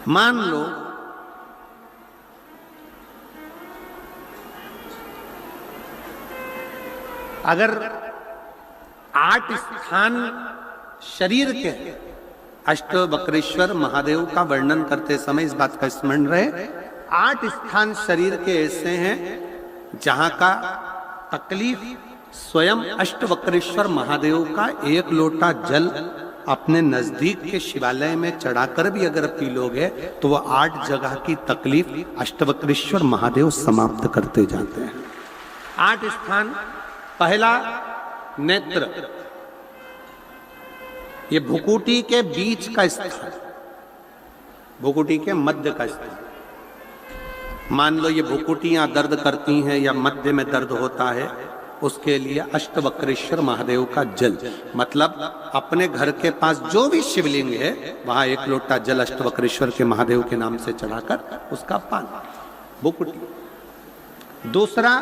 मान लो अगर 8 स्थान शरीर के अष्टवक्रेश्वर महादेव का वर्णन करते समय इस बात का स्मरण रहे, 8 स्थान शरीर के ऐसे हैं जहां का तकलीफ स्वयं अष्टवक्रेश्वर महादेव का 1 लोटा जल अपने नजदीक के शिवालय में चढ़ाकर भी अगर पी लोगे तो वो 8 जगह की तकलीफ अष्टवक्रेश्वर महादेव समाप्त करते जाते हैं। 8 स्थान। पहला नेत्र, ये भुकुटी के बीच का स्थान, भुकुटी के मध्य का स्थान। मान लो ये भुकुटियां दर्द करती हैं या मध्य में दर्द होता है, उसके लिए अष्टवक्रेश्वर महादेव का जल, मतलब अपने घर के पास जो भी शिवलिंग है वहां 1 लोटा जल अष्टवक्रेश्वर के महादेव के नाम से चढ़ाकर उसका पान, भुकुटी। दूसरा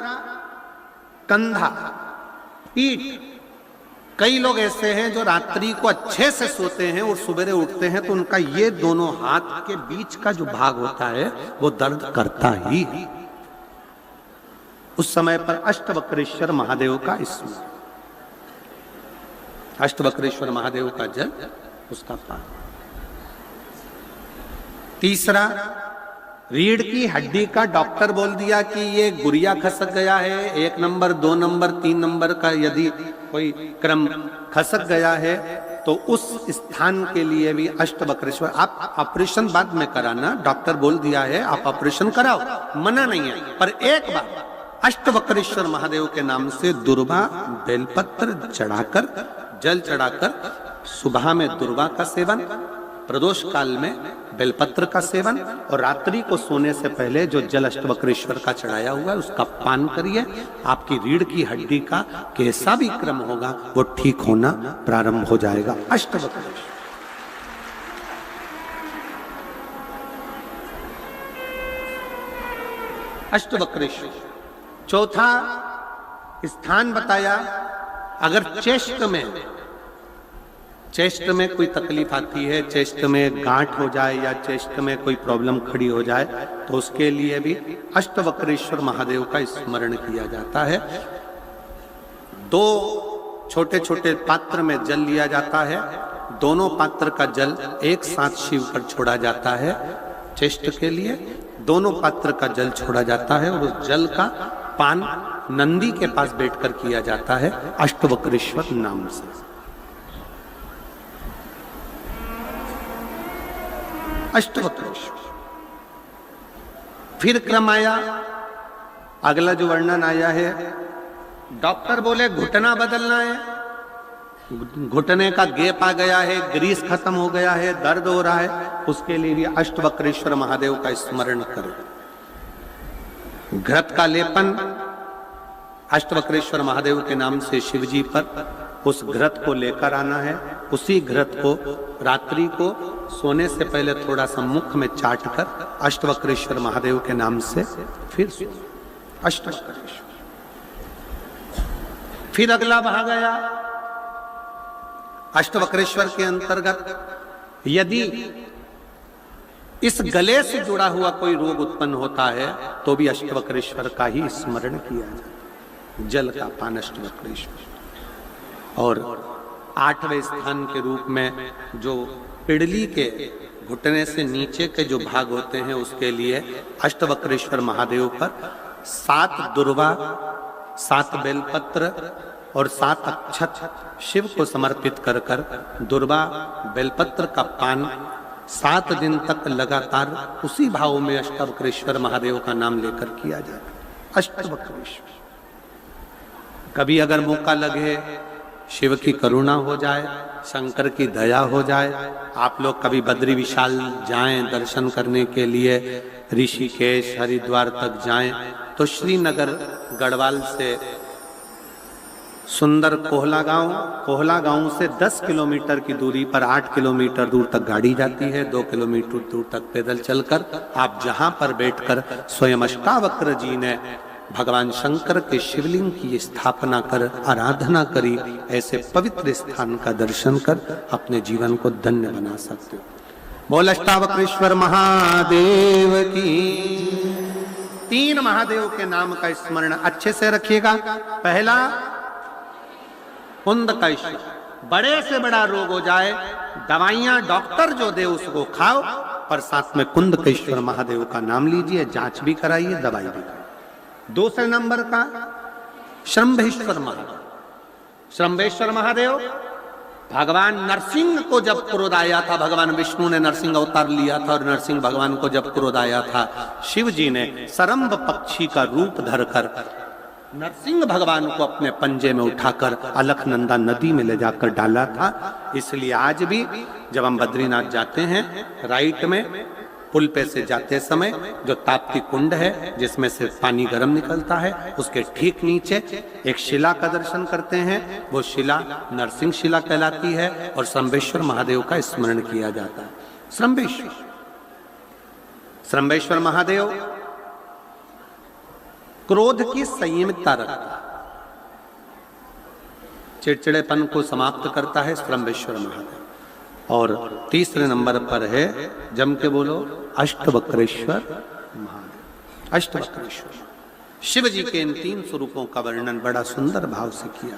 कंधा, पीठ। कई लोग ऐसे हैं जो रात्रि को अच्छे से सोते हैं और सवेरे उठते हैं तो उनका ये दोनों हाथ के बीच का जो भाग होता है वो दर्द करता ही है। उस समय पर अष्टवक्रेश्वर महादेव का स्मरण, अष्टवक्रेश्वर महादेव का जल, उसका पान। तीसरा, रीढ़ की हड्डी का डॉक्टर बोल दिया कि ये गुरिया खसक गया है, 1 नंबर 2 नंबर 3 नंबर का यदि कोई क्रम खसक गया है तो उस स्थान के लिए भी अष्टवक्रेश्वर। आप ऑपरेशन बाद में कराना, डॉक्टर बोल दिया है आप ऑपरेशन कराओ, मना नहीं है, पर एक बार अष्टवक्रेश्वर महादेव के नाम से दुर्वा बेलपत्र चढ़ाकर, जल चढ़ाकर, सुबह में दुर्वा का सेवन, प्रदोष काल में बेलपत्र का सेवन और रात्रि को सोने से पहले जो जल अष्टवक्रेश्वर का चढ़ाया हुआ है उसका पान करिए। आपकी रीढ़ की हड्डी का कैसा भी क्रम होगा वो ठीक होना प्रारंभ हो जाएगा। अष्टवक्रेश्वर। अष्टवक्रेश्वर। चौथा स्थान बताया, अगर चेस्ट में कोई तकलीफ आती है, चेस्ट में गांठ हो जाए या चेस्ट में कोई प्रॉब्लम खड़ी हो जाए तो उसके लिए भी अष्टवक्रेश्वर महादेव का स्मरण किया जाता है। 2 छोटे छोटे पात्र में जल लिया जाता है, दोनों पात्र का जल एक साथ शिव पर छोड़ा जाता है। चेस्ट के लिए दोनों पात्र का जल छोड़ा जाता है और उस जल का पान नंदी के पास बैठकर किया जाता है अष्टवक्रेश्वर नाम से। अष्टवक्रेश्वर। फिर क्रम आया, अगला जो वर्णन आया है, डॉक्टर बोले घुटना बदलना है, घुटने का गैप आ गया है, ग्रीस खत्म हो गया है, दर्द हो रहा है, उसके लिए भी अष्टवक्रेश्वर महादेव का स्मरण करें। घृत का लेपन अष्टवक्रेश्वर महादेव के नाम से शिवजी पर उस घृत को लेकर आना है। उसी घृत को रात्रि को सोने से पहले थोड़ा सा मुख में चाट कर अष्टवक्रेश्वर महादेव के नाम से फिर अष्टवक्रेश्वर। फिर अगला भाग आया अष्टवक्रेश्वर के अंतर्गत, यदि इस गले से जुड़ा हुआ कोई रोग उत्पन्न होता है तो भी अष्टवक्रेश्वर का ही स्मरण किया जाए, जल का पान अष्टवक्रेश्वर। और 8वें स्थान के रूप में जो पिड़ली के घुटने से नीचे के जो भाग होते हैं उसके लिए अष्टवक्रेश्वर महादेव पर 7 दुर्वा, 7 बेलपत्र और 7 अक्षत शिव को समर्पित कर कर दुर्वा बेलपत्र का पान 7 दिन तक लगातार उसी भाव में अष्टवक्रेश्वर महादेव का नाम लेकर किया जाए। अष्टवक्रेश्वर। कभी अगर मौका लगे, शिव की करुणा हो जाए, शंकर की दया हो जाए, आप लोग कभी बद्री विशाल जाएं दर्शन करने के लिए, ऋषिकेश हरिद्वार तक जाएं तो श्रीनगर गढ़वाल से सुंदर कोहला गांव से 10 किलोमीटर की दूरी पर 8 किलोमीटर दूर तक गाड़ी जाती है, 2 किलोमीटर दूर तक पैदल चलकर आप जहां पर बैठकर स्वयं अष्टावक्र जी ने भगवान शंकर के शिवलिंग की स्थापना कर आराधना करी, ऐसे पवित्र स्थान का दर्शन कर अपने जीवन को धन्य बना सकते हो। बोल अष्टावक्रेश्वर महादेव की। 3 महादेव के नाम का स्मरण अच्छे से रखिएगा। पहला कुंदकेश्वर, बड़े से बड़ा रोग हो जाए, दवाइयां डॉक्टर जो दे उसको खाओ, पर साथ में कुंदकेश्वर महादेव का नाम लीजिए, जांच भी कराइए, दवाई भी कराइए। दूसरे नंबर का श्रंभेश्वर महादेव। श्रंभेश्वर महादेव भगवान नरसिंह को जब क्रोध आया था, भगवान विष्णु ने नरसिंह अवतार लिया था, और नरसिंह भगवान को जब क्रोध आया था, शिव जी ने सरंभ पक्षी का रूप धरकर नरसिंह भगवान को अपने पंजे में उठाकर अलकनंदा नदी में ले जाकर डाला था। इसलिए आज भी जब हम बद्रीनाथ जाते हैं, राइट में पुल पे से जाते समय जो ताप्ती कुंड है जिसमें से पानी गर्म निकलता है, उसके ठीक नीचे एक शिला का दर्शन करते हैं। वो शिला नरसिंह शिला कहलाती है और श्रंभेश्वर महादेव का स्मरण किया जाता है। श्रंभेश्वर महादेव क्रोध की संयमितता रखता है, चिड़चिड़ेपन को समाप्त करता है श्रंभेश्वर महादेव। और तीसरे नंबर पर है, जम के बोलो, अष्टवक्रेश्वर महादेव। अष्टवक्रेश्वर शिव जी के इन 3 स्वरूपों का वर्णन बड़ा सुंदर भाव से किया।